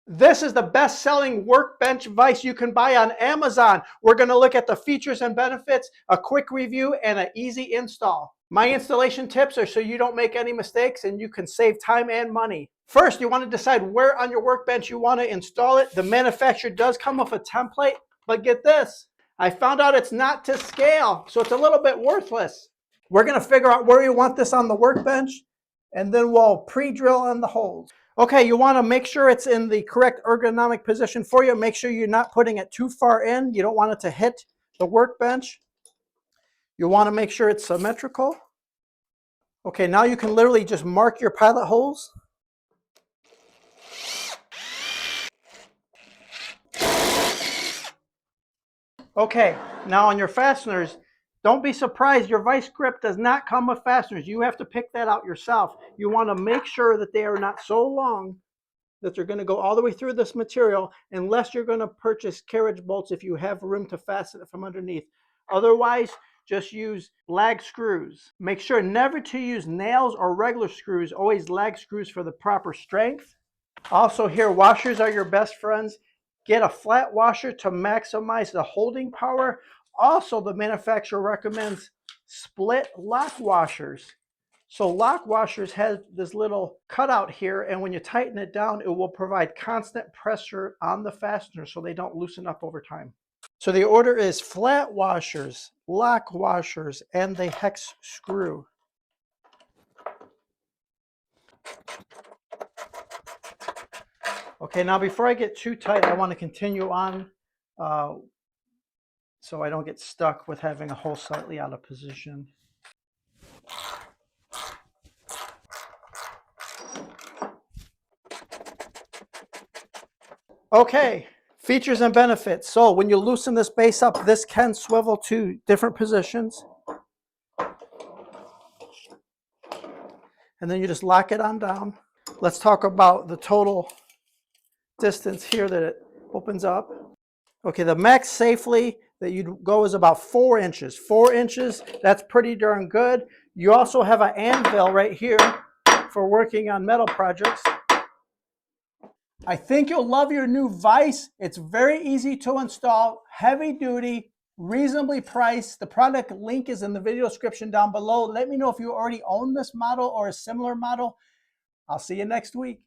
This is the best-selling workbench vise you can buy on Amazon. We're going to look at the features and benefits, a quick review, and an easy install. My installation tips are so you don't make any mistakes and you can save time and money. First, you want to decide where on your workbench you want to install it. The manufacturer does come with a template, but get this. I found out it's not to scale, so it's a little bit worthless. We're going to figure out where you want this on the workbench, and then we'll pre-drill on the holes. Okay, you want to make sure it's in the correct ergonomic position for you. Make sure you're not putting it too far in. You don't want it to hit the workbench. You want to make sure it's symmetrical. Okay, now you can literally just mark your pilot holes. Okay, now on your fasteners, don't be surprised. Your vice grip does not come with fasteners. You have to pick that out yourself. You want to make sure that they are not so long that they're going to go all the way through this material, unless you're going to purchase carriage bolts if you have room to fasten it from underneath. Otherwise, just use lag screws. Make sure never to use nails or regular screws, always lag screws for the proper strength. Also here, washers are your best friends. Get a flat washer to maximize the holding power. Also, the manufacturer recommends split lock washers. So lock washers have this little cutout here, and when you tighten it down, it will provide constant pressure on the fastener so they don't loosen up over time. So the order is flat washers, lock washers, and the hex screw. Okay, now before I get too tight, I want to continue on so I don't get stuck with having a hole slightly out of position. Okay, features and benefits. So when you loosen this base up, this can swivel to different positions. And then you just lock it on down. Let's talk about the total distance here that it opens up. Okay, the max safely that you'd go is about 4 inches. 4 inches, that's pretty darn good. You also have an anvil right here for working on metal projects. I think you'll love your new vise. It's very easy to install, heavy duty, reasonably priced. The product link is in the video description down below. Let me know if you already own this model or a similar model. I'll see you next week.